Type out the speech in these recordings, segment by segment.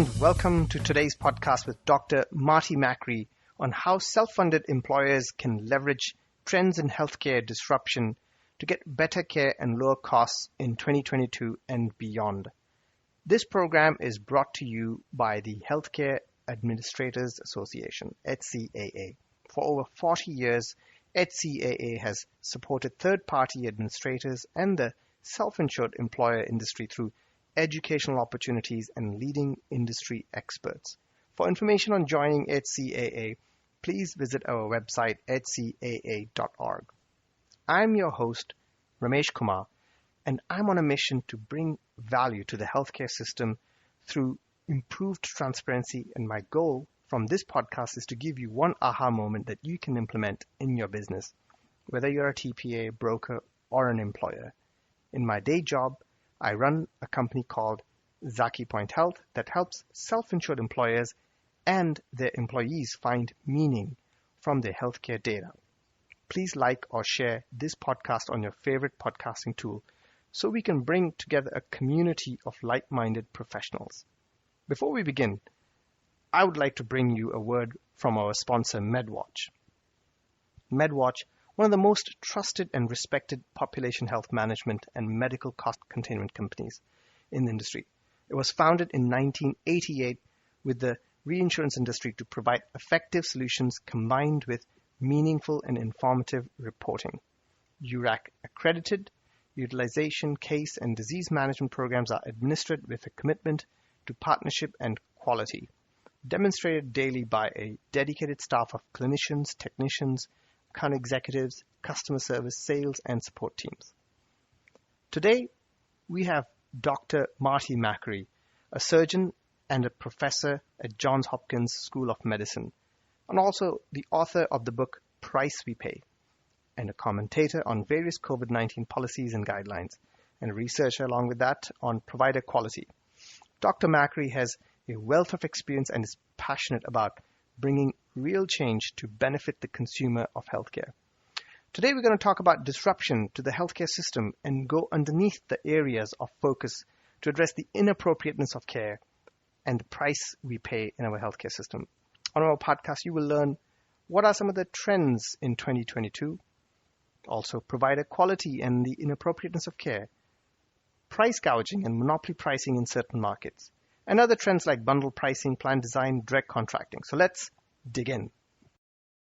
and welcome to today's podcast with Dr. Marty Makary on how self-funded employers can leverage trends in healthcare disruption to get better care and lower costs in 2022 and beyond. This program is brought to you by the Healthcare Administrators Association, HCAA. For over 40 years, HCAA has supported third-party administrators and the self-insured employer industry through educational opportunities and leading industry experts. For information on joining HCAA, please visit our website hcaa.org. I'm your host, Ramesh Kumar, and I'm on a mission to bring value to the healthcare system through improved transparency, and my goal from this podcast is to give you one aha moment that you can implement in your business, whether you're a TPA, broker, or an employer. In my day job, I run a company called Zaki Point Health that helps self-insured employers and their employees find meaning from their healthcare data. Please like or share this podcast on your favorite podcasting tool so we can bring together a community of like-minded professionals. Before we begin, I would like to bring you a word from our sponsor, MedWatch. MedWatch, one of the most trusted and respected population health management and medical cost containment companies in the industry. It was founded in 1988 with the reinsurance industry to provide effective solutions combined with meaningful and informative reporting. URAC accredited, utilization, case, and disease management programs are administered with a commitment to partnership and quality, demonstrated daily by a dedicated staff of clinicians, technicians, account executives, customer service, sales, and support teams. Today, we have Dr. Marty Makary, a surgeon and a professor at Johns Hopkins School of Medicine, and also the author of the book Price We Pay, and a commentator on various COVID-19 policies and guidelines, and a researcher along with that on provider quality. Dr. Makary has a wealth of experience and is passionate about bringing real change to benefit the consumer of healthcare. Today we're going to talk about disruption to the healthcare system and go underneath the areas of focus to address the inappropriateness of care and the price we pay in our healthcare system. On our podcast, you will learn what are some of the trends in 2022, also provider quality and the inappropriateness of care, price gouging and monopoly pricing in certain markets, and other trends like bundle pricing, plan design, direct contracting. So let's dig in.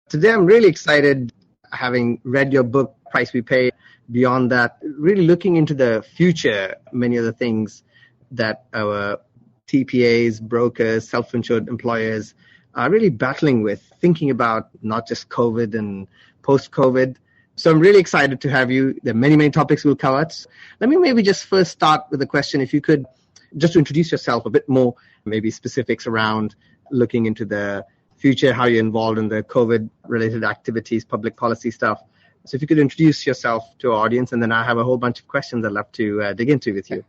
Today, I'm really excited, having read your book, Price We Pay. Beyond that, really looking into the future, many of the things that our TPAs, brokers, self-insured employers are really battling with, thinking about not just COVID and post-COVID. So I'm really excited to have you. There are many, many topics we'll cover. Let me maybe just first start with a question. If you could just to introduce yourself a bit more, maybe specifics around looking into the future, how you're involved in the COVID-related activities, public policy stuff. So if you could introduce yourself to our audience, and then I have a whole bunch of questions I'd love to dig into with you.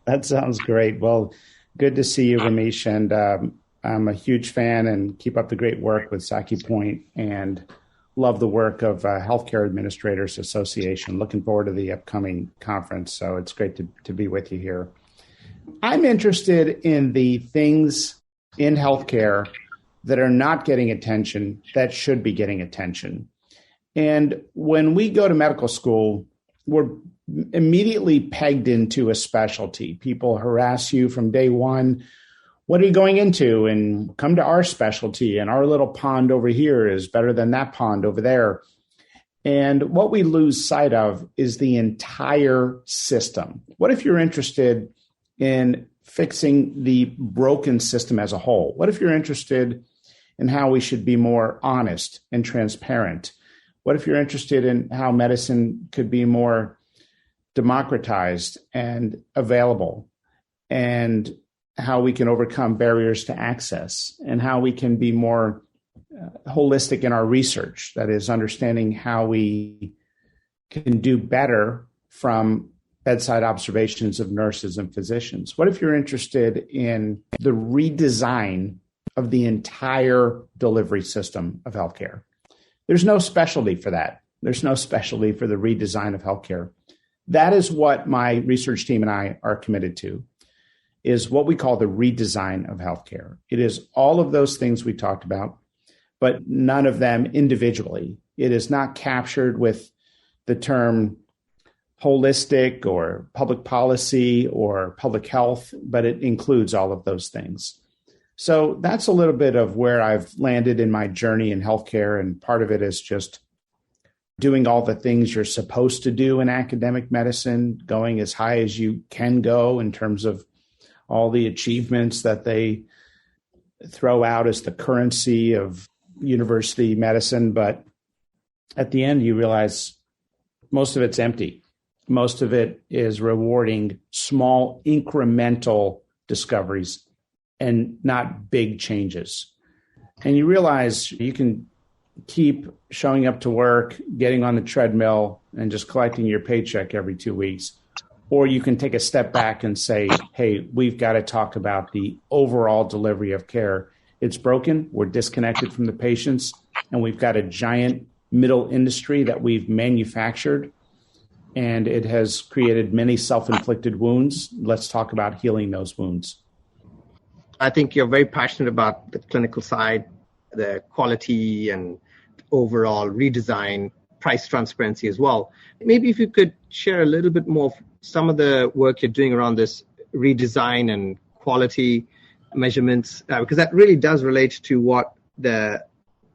That sounds great. Well, good to see you, Ramesh, and I'm a huge fan and keep up the great work with Zaki Point and love the work of Healthcare Administrators Association. Looking forward to the upcoming conference, so it's great to be with you here. I'm interested in the things in healthcare that are not getting attention that should be getting attention. And when we go to medical school, we're immediately pegged into a specialty. People harass you from day one. What are you going into? And come to our specialty, and our little pond over here is better than that pond over there. And what we lose sight of is the entire system. What if you're interested in fixing the broken system as a whole? What if you're interested in how we should be more honest and transparent? What if you're interested in how medicine could be more democratized and available, and how we can overcome barriers to access, and how we can be more holistic in our research? That is, understanding how we can do better from bedside observations of nurses and physicians. What if you're interested in the redesign of the entire delivery system of healthcare? There's no specialty for that. There's no specialty for the redesign of healthcare. That is what my research team and I are committed to. is what we call the redesign of healthcare. It is all of those things we talked about, but none of them individually. It is not captured with the term holistic or public policy or public health, but it includes all of those things. So that's a little bit of where I've landed in my journey in healthcare. And part of it is just doing all the things you're supposed to do in academic medicine, going as high as you can go in terms of all the achievements that they throw out as the currency of university medicine. But at the end, you realize most of it's empty. Most of it is rewarding small incremental discoveries and not big changes. And you realize you can keep showing up to work, getting on the treadmill, and just collecting your paycheck every 2 weeks. Or you can take a step back and say, hey, we've got to talk about the overall delivery of care. It's broken. We're disconnected from the patients. And we've got a giant middle industry that we've manufactured. And it has created many self-inflicted wounds. Let's talk about healing those wounds. I think you're very passionate about the clinical side, the quality and overall redesign, price transparency as well. Maybe if you could share a little bit more of some of the work you're doing around this redesign and quality measurements, because that really does relate to what the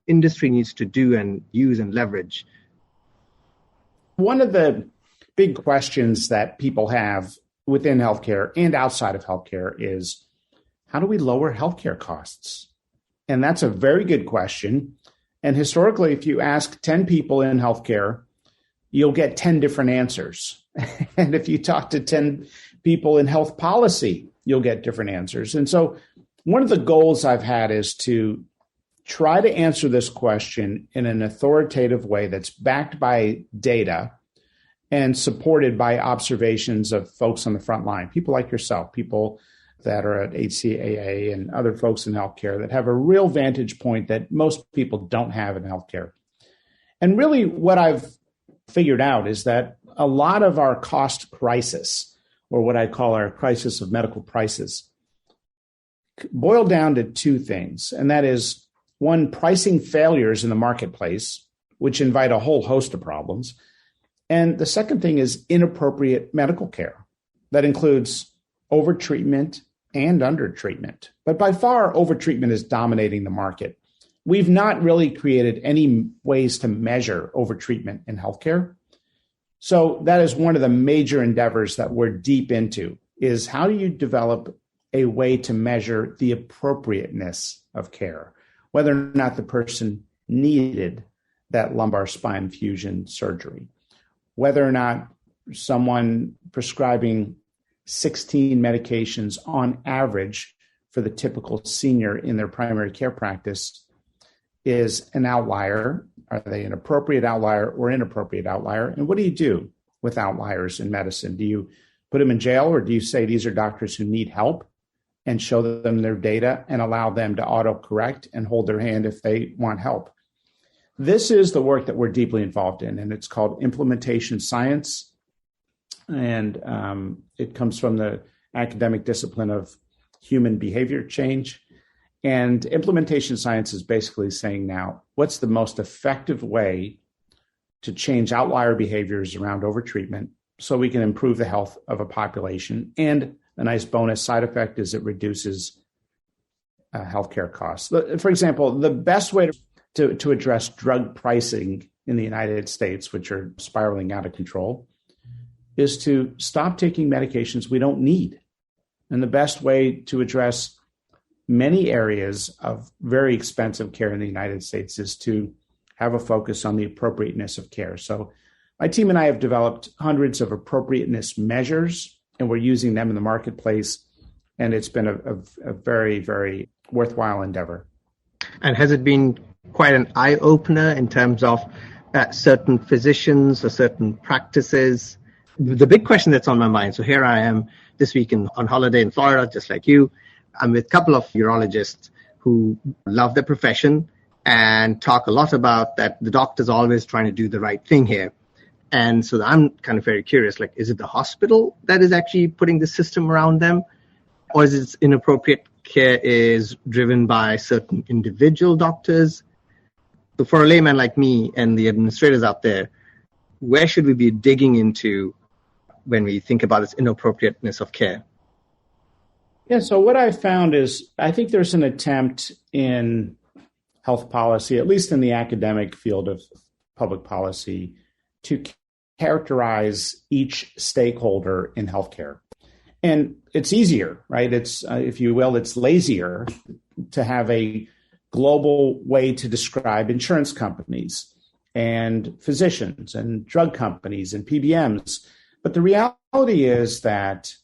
industry needs to do and use and leverage. One of the big questions that people have within healthcare and outside of healthcare is, how do we lower healthcare costs? And that's a very good question. And historically, if you ask 10 people in healthcare, you'll get 10 different answers. And if you talk to 10 people in health policy, you'll get different answers. And so one of the goals I've had is to try to answer this question in an authoritative way that's backed by data and supported by observations of folks on the front line, people like yourself, people that are at HCAA and other folks in healthcare that have a real vantage point that most people don't have in healthcare. And really what I've figured out is that a lot of our cost crisis, or what I call our crisis of medical prices, boil down to two things. And that is, one, pricing failures in the marketplace, which invite a whole host of problems. And the second thing is inappropriate medical care. That includes overtreatment and undertreatment. But by far, overtreatment is dominating the market. We've not really created any ways to measure overtreatment in healthcare. So that is one of the major endeavors that we're deep into, is how do you develop a way to measure the appropriateness of care, whether or not the person needed that lumbar spine fusion surgery, whether or not someone prescribing 16 medications on average for the typical senior in their primary care practice is an outlier. Are they an appropriate outlier or inappropriate outlier? And what do you do with outliers in medicine? Do you put them in jail, or do you say these are doctors who need help and show them their data and allow them to autocorrect and hold their hand if they want help? This is the work that we're deeply involved in, and it's called implementation science. And it comes from the academic discipline of human behavior change. And implementation science is basically saying now, what's the most effective way to change outlier behaviors around overtreatment so we can improve the health of a population? And a nice bonus side effect is it reduces healthcare costs. For example, the best way to address drug pricing in the United States, which are spiraling out of control, is to stop taking medications we don't need. And the best way to address many areas of very expensive care in the United States is to have a focus on the appropriateness of care. So my team and I have developed hundreds of appropriateness measures, and we're using them in the marketplace. And it's been a very, very worthwhile endeavor. And has it been quite an eye-opener in terms of certain physicians or certain practices? The big question that's on my mind, so here I am this week on holiday in Florida, just like you. I'm with a couple of urologists who love their profession and talk a lot about that the doctor's always trying to do the right thing here. And so I'm kind of very curious, like, is it the hospital that is actually putting the system around them? Or is it inappropriate care is driven by certain individual doctors? So for a layman like me and the administrators out there, where should we be digging into when we think about this inappropriateness of care? Yeah, so what I found is I think there's an attempt in health policy, at least in the academic field of public policy, to characterize each stakeholder in healthcare. And it's easier, right? It's, if you will, it's lazier to have a global way to describe insurance companies and physicians and drug companies and PBMs. But the reality is that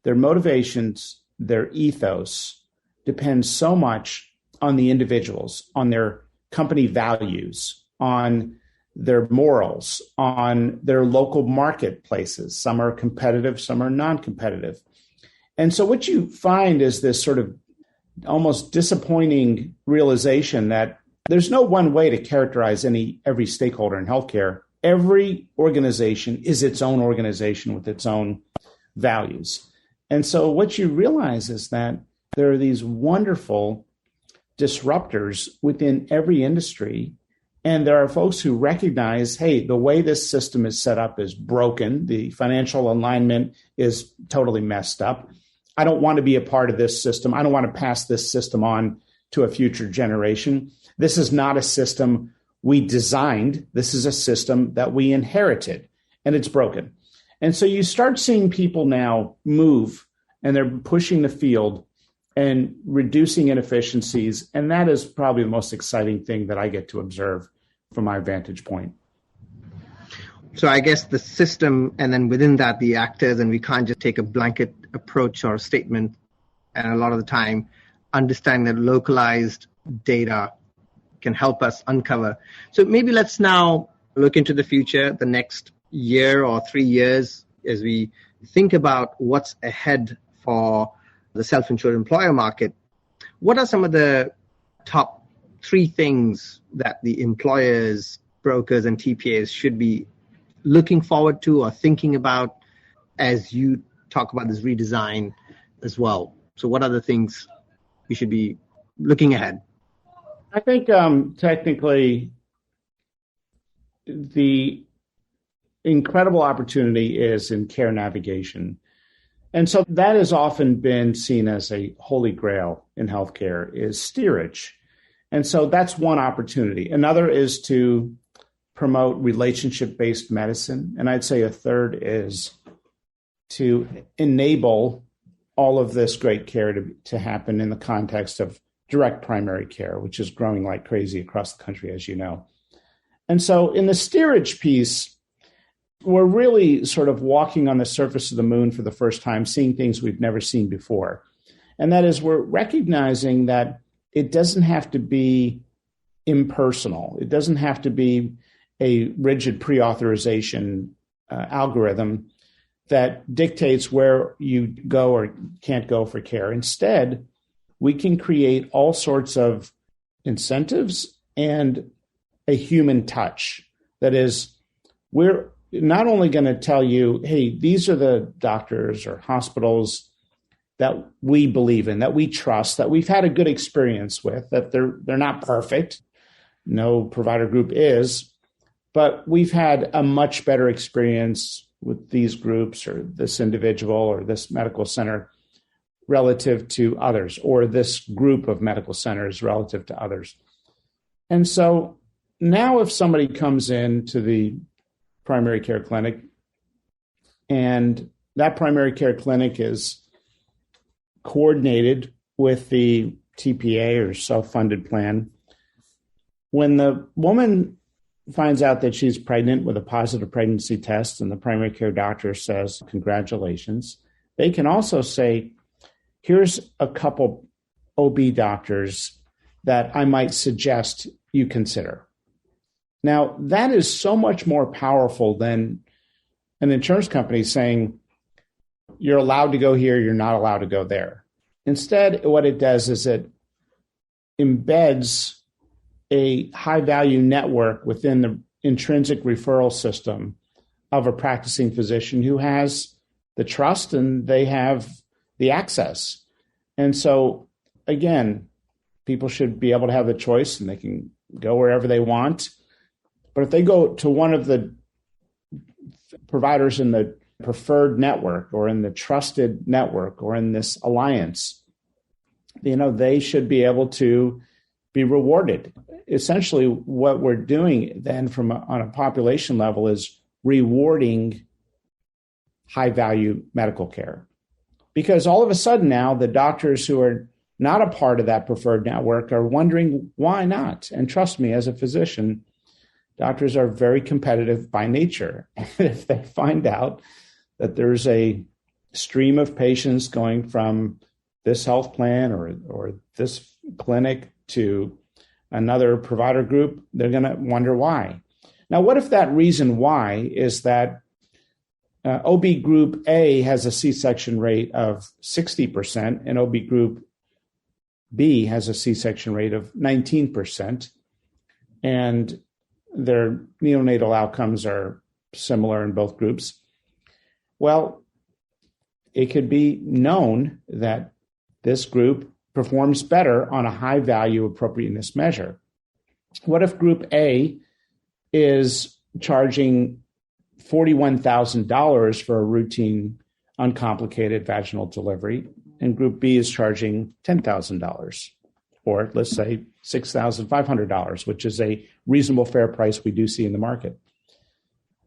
their motivations, their ethos depends so much on the individuals, on their company values, on their morals, on their local marketplaces. Some are competitive, some are non-competitive. And so what you find is this sort of almost disappointing realization that there's no one way to characterize every stakeholder in healthcare. Every organization is its own organization with its own values. And so what you realize is that there are these wonderful disruptors within every industry. And there are folks who recognize, hey, the way this system is set up is broken. The financial alignment is totally messed up. I don't want to be a part of this system. I don't want to pass this system on to a future generation. This is not a system we designed. This is a system that we inherited, and it's broken. And so you start seeing people now move, and they're pushing the field and reducing inefficiencies. And that is probably the most exciting thing that I get to observe from my vantage point. So I guess the system, and then within that, the actors, and we can't just take a blanket approach or a statement. And a lot of the time, understanding that localized data can help us uncover. So maybe let's now look into the future, the next year or 3 years, as we think about what's ahead for the self-insured employer market. What are some of the top 3 things that the employers, brokers, and TPAs should be looking forward to or thinking about as you talk about this redesign as well? So what are the things we should be looking ahead? I think technically the incredible opportunity is in care navigation. And so that has often been seen as a holy grail in healthcare, is steerage. And so that's one opportunity. Another is to promote relationship-based medicine. And I'd say a third is to enable all of this great care to happen in the context of direct primary care, which is growing like crazy across the country, as you know. And so in the steerage piece, we're really sort of walking on the surface of the moon for the first time, seeing things we've never seen before. And that is, we're recognizing that it doesn't have to be impersonal. It doesn't have to be a rigid pre-authorization algorithm that dictates where you go or can't go for care. Instead, we can create all sorts of incentives and a human touch. That is, we're not only going to tell you, hey, these are the doctors or hospitals that we believe in, that we trust, that we've had a good experience with, that they're not perfect. No provider group is, but we've had a much better experience with these groups or this individual or this medical center relative to others, or this group of medical centers relative to others. And so now if somebody comes in to the primary care clinic and that primary care clinic is coordinated with the TPA or self-funded plan, when the woman finds out that she's pregnant with a positive pregnancy test and the primary care doctor says, congratulations, they can also say, here's a couple OB doctors that I might suggest you consider. Now, that is so much more powerful than an insurance company saying, you're allowed to go here, you're not allowed to go there. Instead, what it does is it embeds a high-value network within the intrinsic referral system of a practicing physician who has the trust and they have the access. And so, again, people should be able to have the choice and they can go wherever they want. But if they go to one of the providers in the preferred network or in the trusted network or in this alliance, they should be able to be rewarded. Essentially, what we're doing then on a population level is rewarding high value medical care. Because all of a sudden now, the doctors who are not a part of that preferred network are wondering why not. And trust me, as a physician, doctors are very competitive by nature. And if they find out that there's a stream of patients going from this health plan or this clinic to another provider group, they're going to wonder why. Now, what if that reason why is that OB Group A has a C-section rate of 60% and OB Group B has a C-section rate of 19%, and their neonatal outcomes are similar in both groups? Well, it could be known that this group performs better on a high value appropriateness measure. What if Group A is charging $41,000 for a routine, uncomplicated vaginal delivery, and Group B is charging $10,000, or let's say $6,500, which is a reasonable, fair price we do see in the market?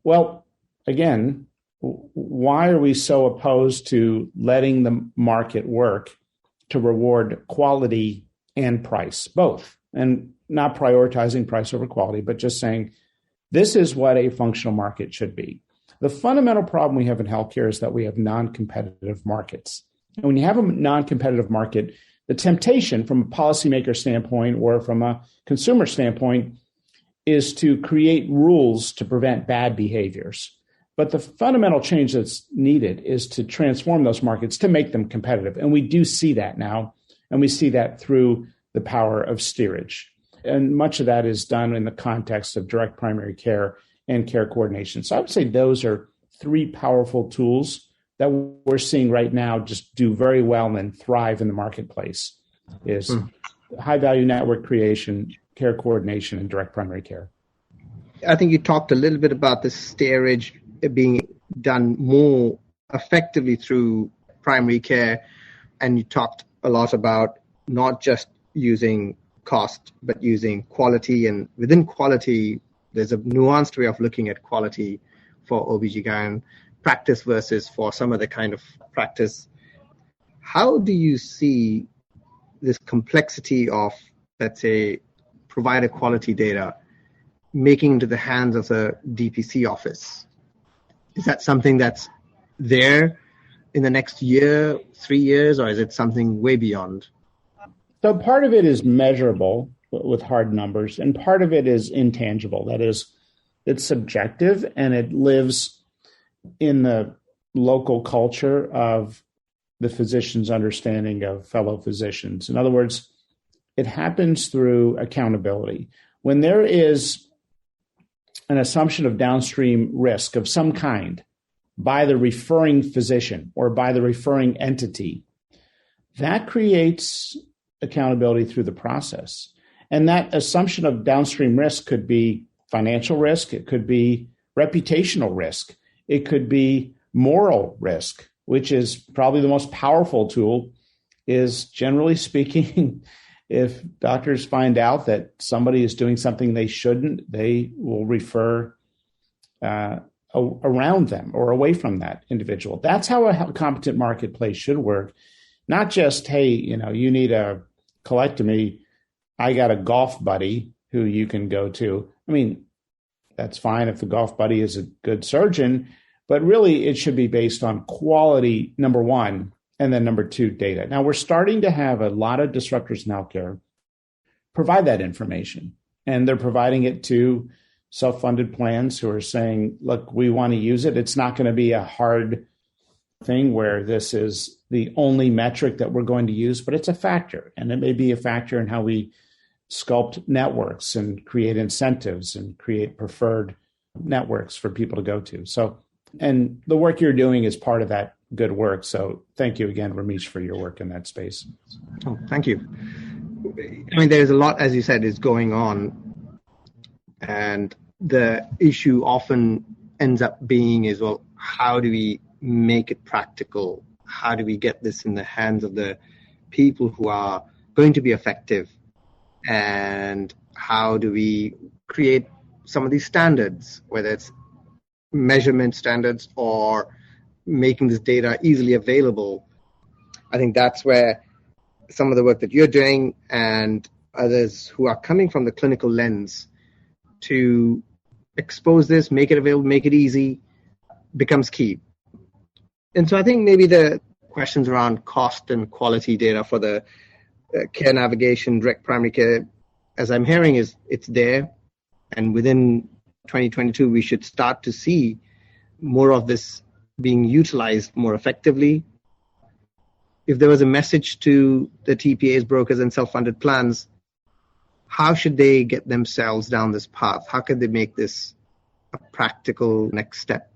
Well, again, why are we so opposed to letting the market work to reward quality and price, both, and not prioritizing price over quality, but just saying this is what a functional market should be? The fundamental problem we have in healthcare is that we have non-competitive markets. And when you have a non-competitive market, the temptation from a policymaker standpoint or from a consumer standpoint is to create rules to prevent bad behaviors. But the fundamental change that's needed is to transform those markets to make them competitive. And we do see that now, and we see that through the power of steerage. And much of that is done in the context of direct primary care and care coordination. So I would say those are three powerful tools that we're seeing right now just do very well and thrive in the marketplace: is high value network creation, care coordination, and direct primary care. I think you talked a little bit about the steerage being done more effectively through primary care, and you talked a lot about not just using cost, but using quality. And within quality, there's a nuanced way of looking at quality for OBGYN practice versus for some other kind of practice. How do you see this complexity of, let's say, provider quality data making into the hands of a DPC office? Is that something that's there in the next year, 3 years, or is it something way beyond? So part of it is measurable with hard numbers, and part of it is intangible. That is, it's subjective, and it lives in the local culture of the physician's understanding of fellow physicians. In other words, it happens through accountability. When there is an assumption of downstream risk of some kind by the referring physician or by the referring entity, that creates accountability through the process. And that assumption of downstream risk could be financial risk, it could be reputational risk, it could be moral risk, which is probably the most powerful tool. Is generally speaking, if doctors find out that somebody is doing something they shouldn't, they will refer around them or away from that individual. That's how a competent marketplace should work. Not just, hey, you need a colectomy, I got a golf buddy who you can go to. I mean, that's fine if the golf buddy is a good surgeon, but really it should be based on quality, number one, and then number two, data. Now, we're starting to have a lot of disruptors in healthcare provide that information, and they're providing it to self-funded plans who are saying, look, we want to use it. It's not going to be a hard thing where this is the only metric that we're going to use, but it's a factor, and it may be a factor in how we sculpt networks and create incentives and create preferred networks for people to go to. So, and the work you're doing is part of that good work. So thank you again, Ramesh, for your work in that space. Oh, thank you. I mean, there's a lot, as you said, is going on. And the issue often ends up being is, well, how do we make it practical? How do we get this in the hands of the people who are going to be effective? And how do we create some of these standards, whether it's measurement standards or making this data easily available? I think that's where some of the work that you're doing and others who are coming from the clinical lens to expose this, make it available, make it easy, becomes key. And so I think maybe the questions around cost and quality data for the care navigation, direct primary care, as I'm hearing, is it's there. And within 2022, we should start to see more of this being utilized more effectively. If there was a message to the TPAs, brokers, and self-funded plans, how should they get themselves down this path? How can they make this a practical next step?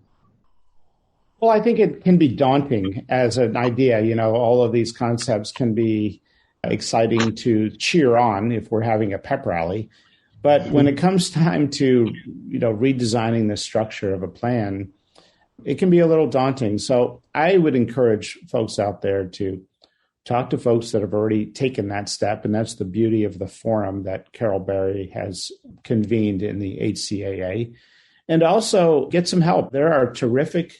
Well, I think it can be daunting as an idea. All of these concepts can be exciting to cheer on if we're having a pep rally. But when it comes time to, redesigning the structure of a plan, it can be a little daunting. So I would encourage folks out there to talk to folks that have already taken that step. And that's the beauty of the forum that Carol Berry has convened in the HCAA. And also get some help. There are terrific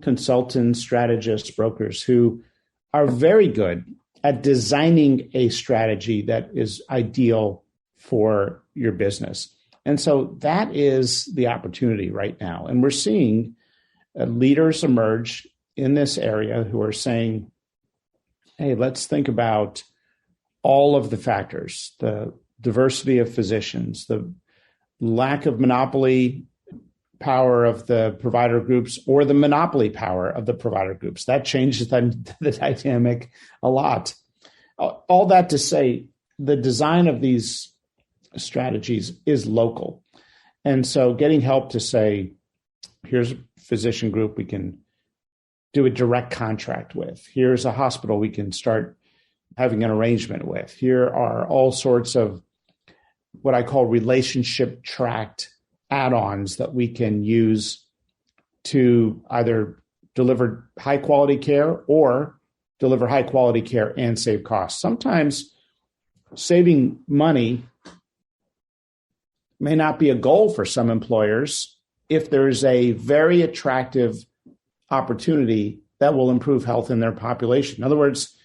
consultants, strategists, brokers who are very good at designing a strategy that is ideal for your business. And so that is the opportunity right now. And we're seeing leaders emerge in this area who are saying, hey, let's think about all of the factors, the diversity of physicians, the lack of monopoly power of the provider groups or the monopoly power of the provider groups. That changes the dynamic a lot. All that to say, the design of these strategies is local. And so getting help to say, here's a physician group we can do a direct contract with. Here's a hospital we can start having an arrangement with. Here are all sorts of what I call relationship tracked add-ons that we can use to either deliver high quality care or deliver high quality care and save costs. Sometimes saving money may not be a goal for some employers if there's a very attractive opportunity that will improve health in their population. In other words,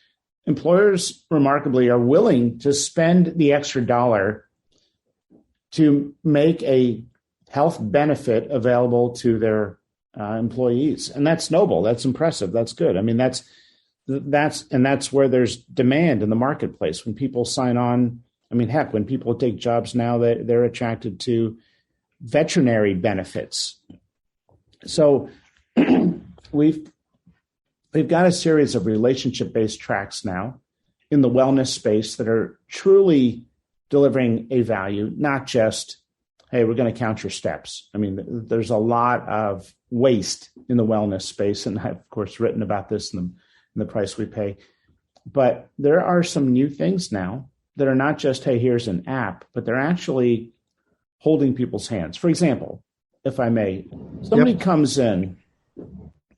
employers remarkably are willing to spend the extra dollar to make a health benefit available to their employees. And that's noble. That's impressive. That's good. I mean, that's where there's demand in the marketplace. When people sign on, I mean, heck, when people take jobs now, they're attracted to veterinary benefits. So we've got a series of relationship-based tracks now in the wellness space that are truly delivering a value, not just, hey, we're going to count your steps. I mean, there's a lot of waste in the wellness space, and I've, of course, written about this in the price we pay. But there are some new things now that are not just, hey, here's an app, but they're actually holding people's hands. For example, if I may, somebody comes in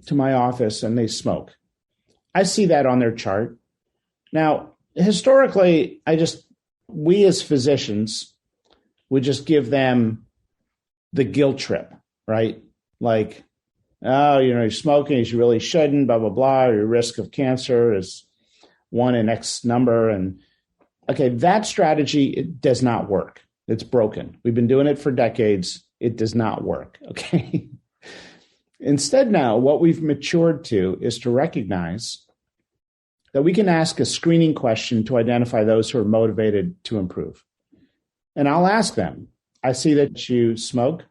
to my office and they smoke. I see that on their chart. Now, historically, we as physicians would just give them the guilt trip, right? Like, oh, you're smoking, you really shouldn't, blah, blah, blah. Your risk of cancer is 1 in X number. And okay, that strategy, it does not work. It's broken. We've been doing it for decades. It does not work, okay? Instead now, what we've matured to is to recognize that we can ask a screening question to identify those who are motivated to improve. And I'll ask them, I see that you smoke.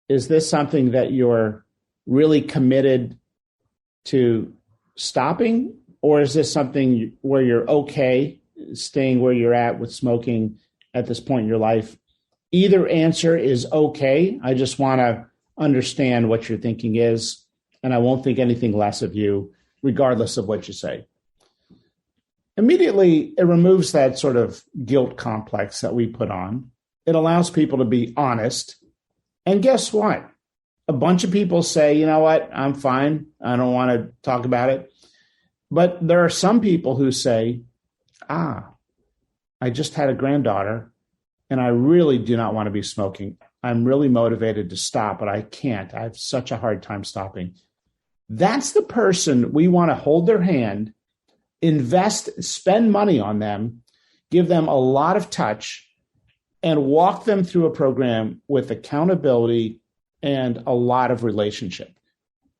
Is this something that you're really committed to stopping? Or is this something where you're okay staying where you're at with smoking at this point in your life? Either answer is okay. I just want to understand what your thinking is, and I won't think anything less of you. regardless of what you say. Immediately, it removes that sort of guilt complex that we put on. It allows people to be honest. And guess what? A bunch of people say, you know what, I'm fine. I don't want to talk about it. But there are some people who say, I just had a granddaughter and I really do not want to be smoking. I'm really motivated to stop, but I can't. I have such a hard time stopping. That's the person we want to hold their hand, invest, spend money on them, give them a lot of touch, and walk them through a program with accountability and a lot of relationship.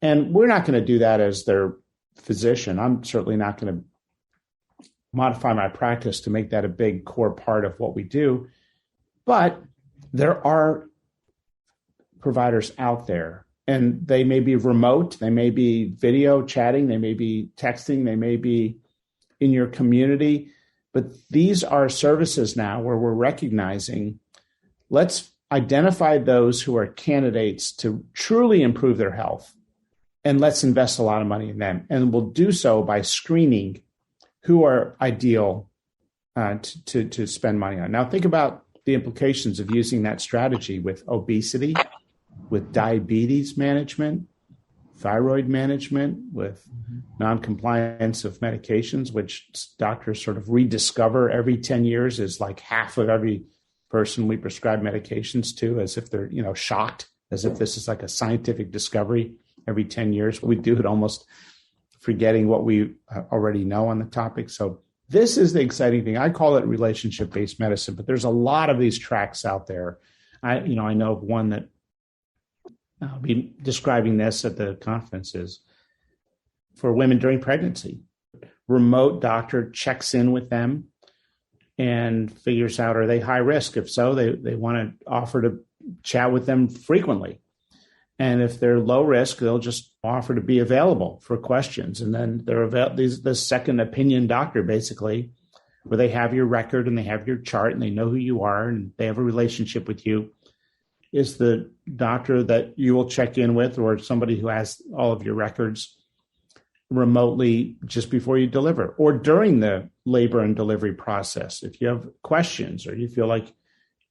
And we're not going to do that as their physician. I'm certainly not going to modify my practice to make that a big core part of what we do. But there are providers out there, and they may be remote, they may be video chatting, they may be texting, they may be in your community. But these are services now where we're recognizing, let's identify those who are candidates to truly improve their health, and let's invest a lot of money in them. And we'll do so by screening who are ideal to spend money on. Now, think about the implications of using that strategy with obesity, with diabetes management, thyroid management, with noncompliance of medications, which doctors sort of rediscover every 10 years is like half of every person we prescribe medications to, as if they're, shocked, as if this is like a scientific discovery every 10 years. We do it almost forgetting what we already know on the topic. So this is the exciting thing. I call it relationship-based medicine, but there's a lot of these tracks out there. I know of one that I'll be describing this at the conferences for women during pregnancy. Remote doctor checks in with them and figures out, are they high risk? If so, they want to offer to chat with them frequently. And if they're low risk, they'll just offer to be available for questions. And then they're the second opinion doctor, basically, where they have your record and they have your chart and they know who you are and they have a relationship with you, is the doctor that you will check in with, or somebody who has all of your records remotely just before you deliver or during the labor and delivery process. If you have questions or you feel like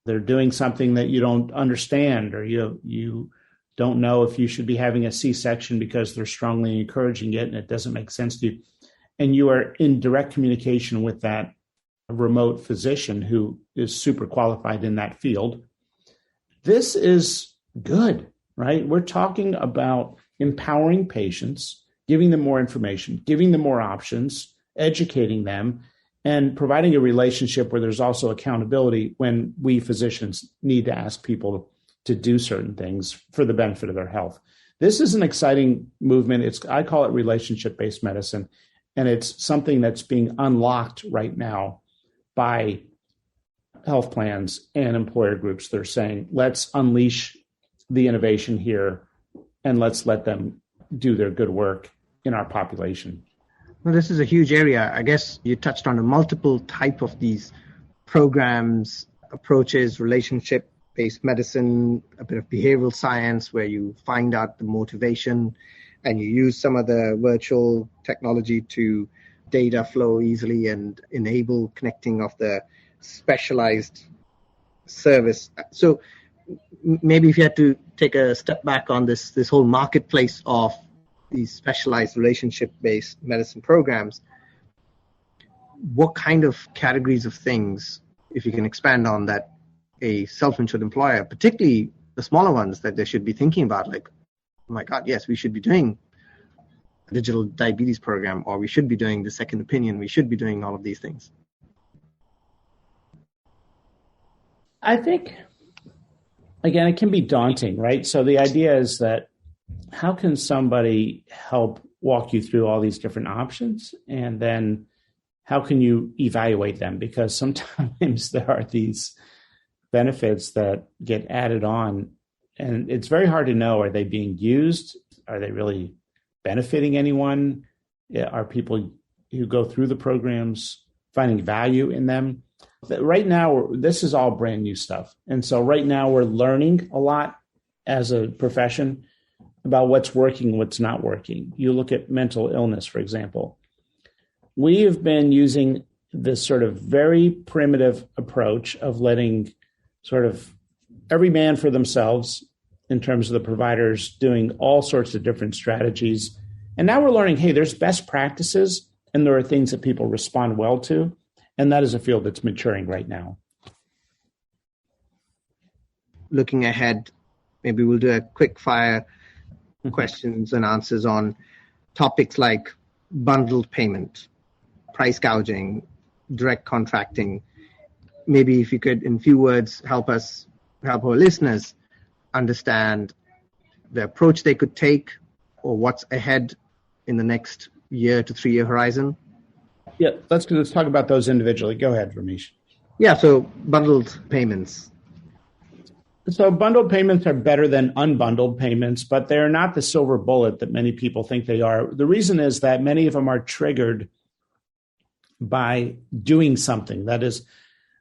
they're doing something that you don't understand, or you don't know if you should be having a C-section because they're strongly encouraging it and it doesn't make sense to you, and you are in direct communication with that remote physician who is super qualified in that field, this is good, right? We're talking about empowering patients, giving them more information, giving them more options, educating them, and providing a relationship where there's also accountability when we physicians need to ask people to do certain things for the benefit of their health. This is an exciting movement. I call it relationship-based medicine, and it's something that's being unlocked right now by health plans and employer groups. They're saying, let's unleash the innovation here and let's let them do their good work in our population. Well, this is a huge area. I guess you touched on a multiple type of these programs, approaches, relationship-based medicine, a bit of behavioral science where you find out the motivation and you use some of the virtual technology to data flow easily and enable connecting of the specialized service. So maybe if you had to take a step back on this whole marketplace of these specialized relationship-based medicine programs, what kind of categories of things, if you can expand on that, a self-insured employer, particularly the smaller ones, that they should be thinking about, like, oh my God, yes, we should be doing a digital diabetes program, or we should be doing the second opinion, we should be doing all of these things? I think, again, it can be daunting, right? So the idea is that how can somebody help walk you through all these different options? And then how can you evaluate them? Because sometimes there are these benefits that get added on, and it's very hard to know, are they being used? Are they really benefiting anyone? Are people who go through the programs finding value in them? Right now, this is all brand new stuff. And so right now we're learning a lot as a profession. about what's working and what's not working. You look at mental illness, for example. We have been using this sort of very primitive approach of letting sort of every man for themselves in terms of the providers doing all sorts of different strategies. And now we're learning, hey, there's best practices and there are things that people respond well to. And that is a field that's maturing right now. Looking ahead, maybe we'll do a quick fire questions and answers on topics like bundled payment, price gouging, direct contracting. Maybe if you could, in few words, help our listeners understand the approach they could take or what's ahead in the next year to 3 year horizon. Yeah, let's talk about those individually. Go ahead, Ramesh. Yeah, so bundled payments. So bundled payments are better than unbundled payments, but they're not the silver bullet that many people think they are. The reason is that many of them are triggered by doing something. That is,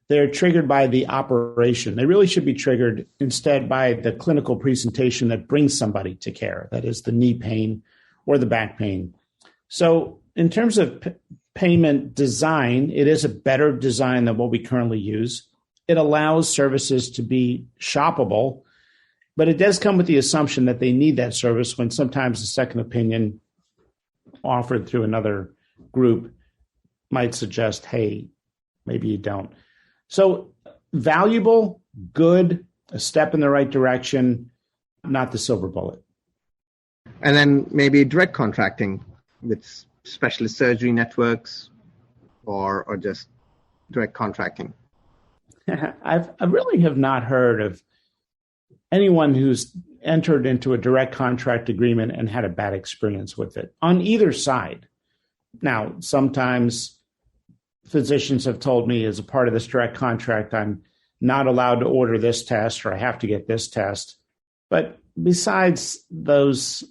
they're triggered by the operation. They really should be triggered instead by the clinical presentation that brings somebody to care. That is the knee pain or the back pain. So in terms of payment design, it is a better design than what we currently use. It allows services to be shoppable, but it does come with the assumption that they need that service when sometimes a second opinion offered through another group might suggest, hey, maybe you don't. So valuable, good, a step in the right direction, not the silver bullet. And then maybe direct contracting with specialist surgery networks or just direct contracting. I really have not heard of anyone who's entered into a direct contract agreement and had a bad experience with it on either side. Now, sometimes physicians have told me as a part of this direct contract, I'm not allowed to order this test or I have to get this test. But besides those,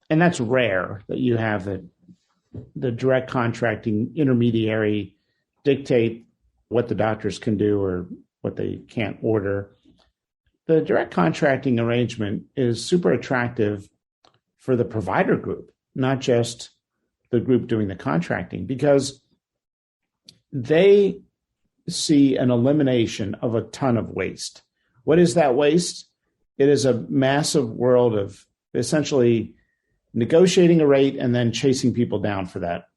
and that's rare that you have the direct contracting intermediary dictate what the doctors can do or what they can't order. The direct contracting arrangement is super attractive for the provider group, not just the group doing the contracting, because they see an elimination of a ton of waste. What is that waste? It is a massive world of essentially negotiating a rate and then chasing people down for that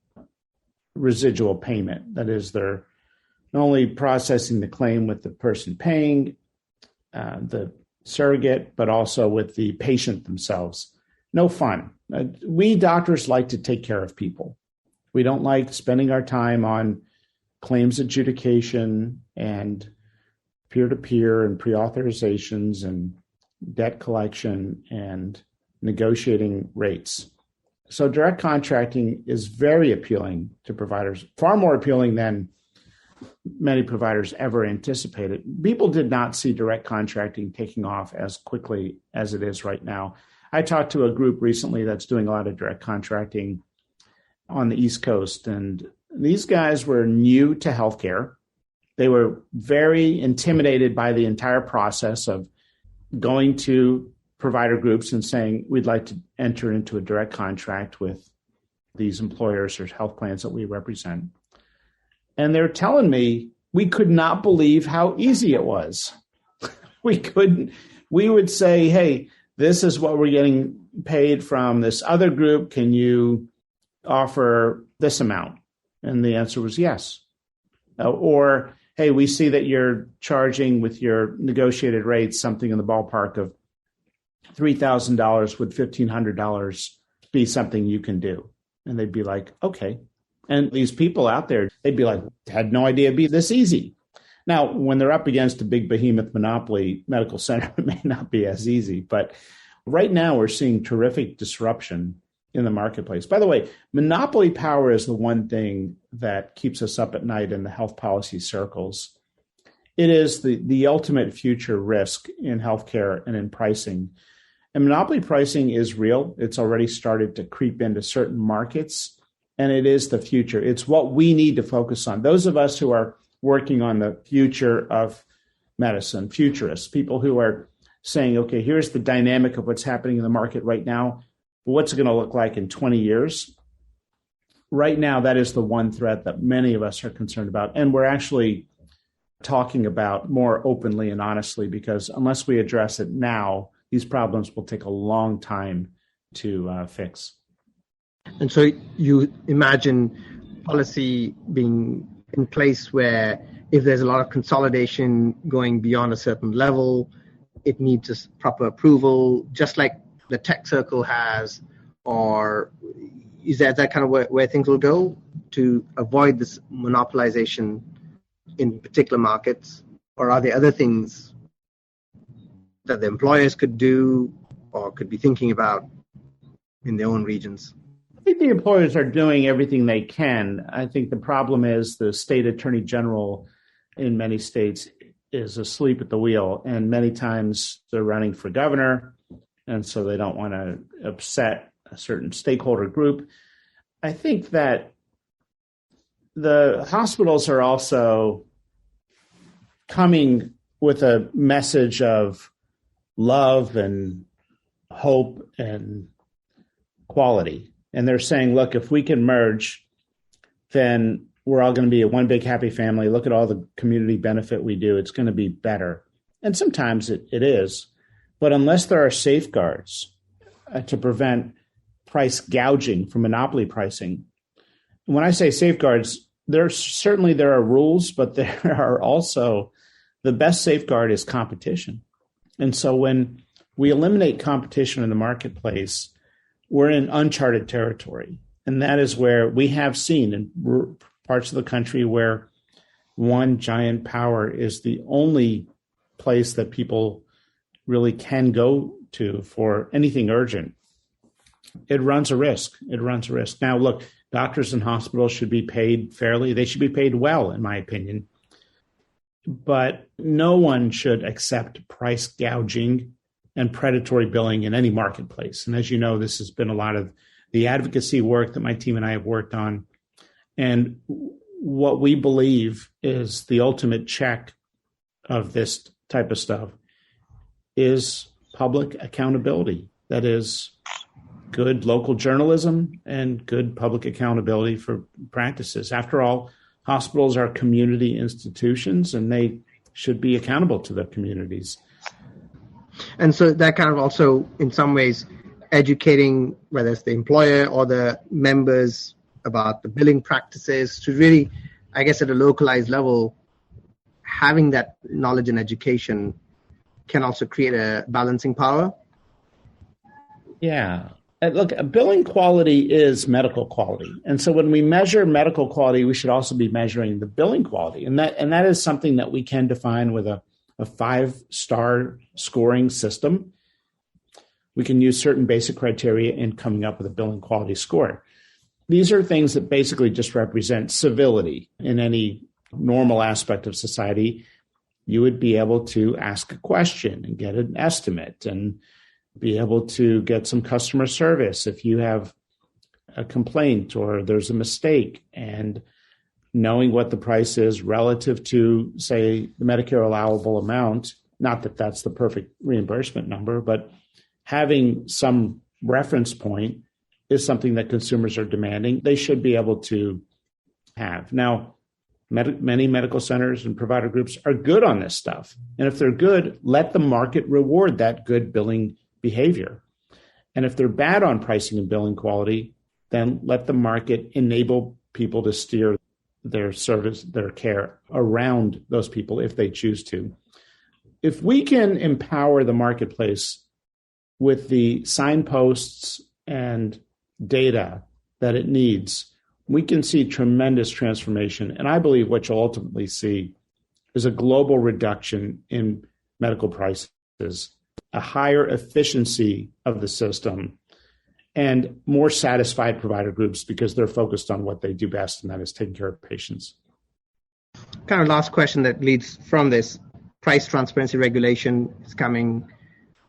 residual payment. That is, they're not only processing the claim with the person paying, the surrogate, but also with the patient themselves. No fun. We doctors like to take care of people. We don't like spending our time on claims adjudication and peer-to-peer and pre-authorizations and debt collection and negotiating rates. So direct contracting is very appealing to providers, far more appealing than many providers ever anticipated. People did not see direct contracting taking off as quickly as it is right now. I talked to a group recently that's doing a lot of direct contracting on the East Coast, and these guys were new to healthcare. They were very intimidated by the entire process of going to provider groups and saying, we'd like to enter into a direct contract with these employers or health plans that we represent. And they're telling me we could not believe how easy it was. We would say, hey, this is what we're getting paid from this other group. Can you offer this amount? And the answer was yes. Or, hey, we see that you're charging with your negotiated rates something in the ballpark of $3,000. Would $1,500 be something you can do? And they'd be like, okay. And these people out there, they'd be like, had no idea it'd be this easy. Now, when they're up against a big behemoth monopoly medical center, it may not be as easy. But right now, we're seeing terrific disruption in the marketplace. By the way, monopoly power is the one thing that keeps us up at night in the health policy circles. It is the ultimate future risk in healthcare and in pricing. And monopoly pricing is real. It's already started to creep into certain markets, and it is the future. It's what we need to focus on. Those of us who are working on the future of medicine, futurists, people who are saying, okay, here's the dynamic of what's happening in the market right now. But what's it going to look like in 20 years? Right now, that is the one threat that many of us are concerned about. And we're actually talking about more openly and honestly, because unless we address it now, these problems will take a long time to fix. And so you imagine policy being in place where if there's a lot of consolidation going beyond a certain level, it needs a proper approval, just like the tech circle has, or is that kind of where things will go to avoid this monopolization in particular markets? Or are there other things that the employers could do or could be thinking about in their own regions? I think the employers are doing everything they can. I think the problem is the state attorney general in many states is asleep at the wheel, and many times they're running for governor, and so they don't want to upset a certain stakeholder group. I think that the hospitals are also coming with a message of love and hope and quality. And they're saying, look, if we can merge, then we're all going to be a one big happy family. Look at all the community benefit we do. It's going to be better. And sometimes it is. But unless there are safeguards to prevent price gouging from monopoly pricing, and when I say safeguards, there are rules, but there are also, the best safeguard is competition. And so when we eliminate competition in the marketplace, we're in uncharted territory. And that is where we have seen in parts of the country where one giant power is the only place that people really can go to for anything urgent. It runs a risk. Now, look, doctors and hospitals should be paid fairly. They should be paid well, in my opinion. But no one should accept price gouging and predatory billing in any marketplace. And as you know, this has been a lot of the advocacy work that my team and I have worked on. And what we believe is the ultimate check of this type of stuff is public accountability. That is good local journalism and good public accountability for practices. After all, hospitals are community institutions and they should be accountable to their communities. And so that kind of also, in some ways, educating, whether it's the employer or the members, about the billing practices to really, I guess, at a localized level, having that knowledge and education can also create a balancing power. Yeah. Look, billing quality is medical quality. And so when we measure medical quality, we should also be measuring the billing quality. And that is something that we can define with a 5-star scoring system. We can use certain basic criteria in coming up with a billing quality score. These are things that basically just represent civility in any normal aspect of society. You would be able to ask a question and get an estimate and be able to get some customer service if you have a complaint or there's a mistake, and knowing what the price is relative to, say, the Medicare allowable amount. Not that that's the perfect reimbursement number, but having some reference point is something that consumers are demanding. They should be able to have. Now, many medical centers and provider groups are good on this stuff. And if they're good, let the market reward that good billing behavior. And if they're bad on pricing and billing quality, then let the market enable people to steer their service, their care around those people if they choose to. If we can empower the marketplace with the signposts and data that it needs, we can see tremendous transformation. And I believe what you'll ultimately see is a global reduction in medical prices, a higher efficiency of the system, and more satisfied provider groups because they're focused on what they do best, and that is taking care of patients. Kind of last question that leads from this. Price transparency regulation is coming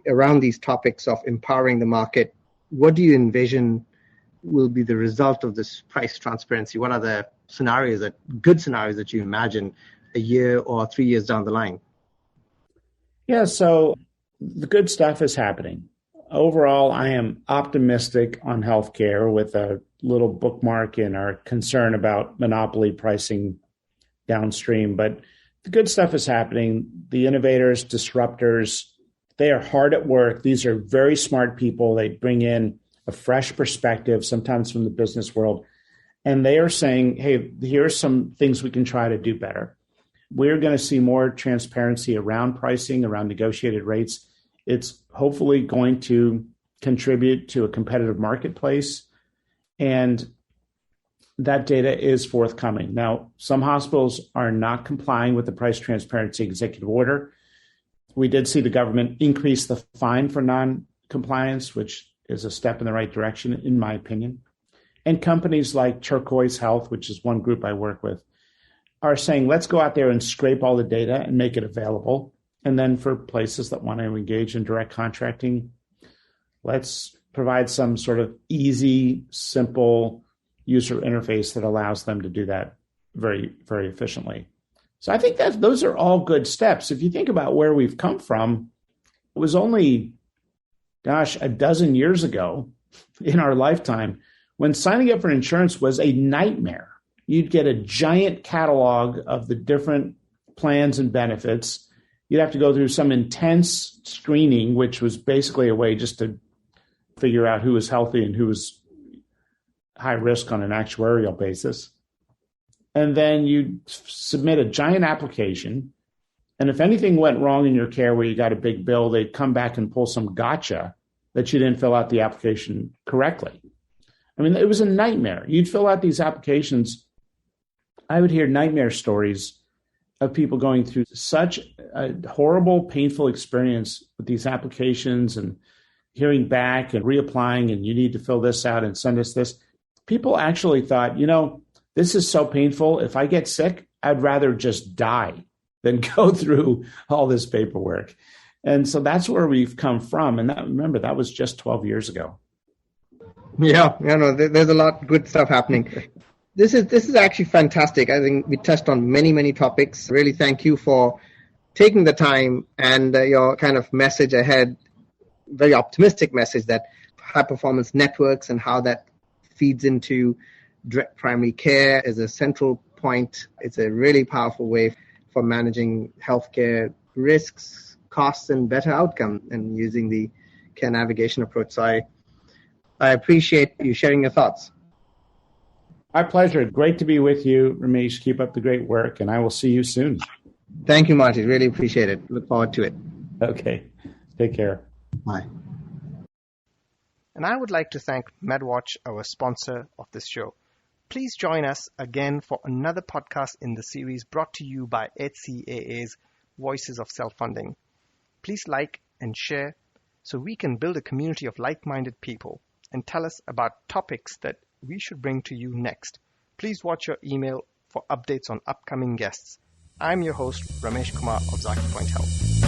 around these topics of empowering the market. What do you envision will be the result of this price transparency? What are the good scenarios that you imagine a year or 3 years down the line? Yeah, so the good stuff is happening. overall, I am optimistic on healthcare with a little bookmark in our concern about monopoly pricing downstream. But the good stuff is happening. The innovators, disruptors, they are hard at work. These are very smart people. They bring in a fresh perspective, sometimes from the business world. And they are saying, hey, here's some things we can try to do better. We're going to see more transparency around pricing, around negotiated rates. It's hopefully going to contribute to a competitive marketplace. And that data is forthcoming. Now, some hospitals are not complying with the price transparency executive order. We did see the government increase the fine for non-compliance, which is a step in the right direction, in my opinion. And companies like Turquoise Health, which is one group I work with, are saying, let's go out there and scrape all the data and make it available. And then for places that want to engage in direct contracting, let's provide some sort of easy, simple user interface that allows them to do that very, very efficiently. So I think that those are all good steps. If you think about where we've come from, it was only, a dozen years ago in our lifetime when signing up for insurance was a nightmare. You'd get a giant catalog of the different plans and benefits. You'd have to go through some intense screening, which was basically a way just to figure out who was healthy and who was high risk on an actuarial basis. And then you submit a giant application. And if anything went wrong in your care where you got a big bill, they'd come back and pull some gotcha that you didn't fill out the application correctly. I mean, it was a nightmare. You'd fill out these applications. I would hear nightmare stories of people going through such a horrible, painful experience with these applications and hearing back and reapplying, and you need to fill this out and send us this. People actually thought, this is so painful. If I get sick, I'd rather just die than go through all this paperwork. And so that's where we've come from. And remember, that was just 12 years ago. Yeah, there's a lot of good stuff happening. This is actually fantastic. I think we touched on many, many topics. Really thank you for taking the time and your kind of message ahead, very optimistic message that high performance networks and how that feeds into direct primary care is a central point. It's a really powerful way for managing healthcare risks, costs, and better outcome and using the care navigation approach. So I appreciate you sharing your thoughts. My pleasure. Great to be with you, Ramesh. Keep up the great work, and I will see you soon. Thank you, Marty. Really appreciate it. Look forward to it. Okay. Take care. Bye. And I would like to thank MedWatch, our sponsor of this show. Please join us again for another podcast in the series brought to you by HCAA's Voices of Self-Funding. Please like and share so we can build a community of like-minded people, and tell us about topics that we should bring to you next. Please watch your email for updates on upcoming guests. I'm your host, Ramesh Kumar of Zaki Point Health.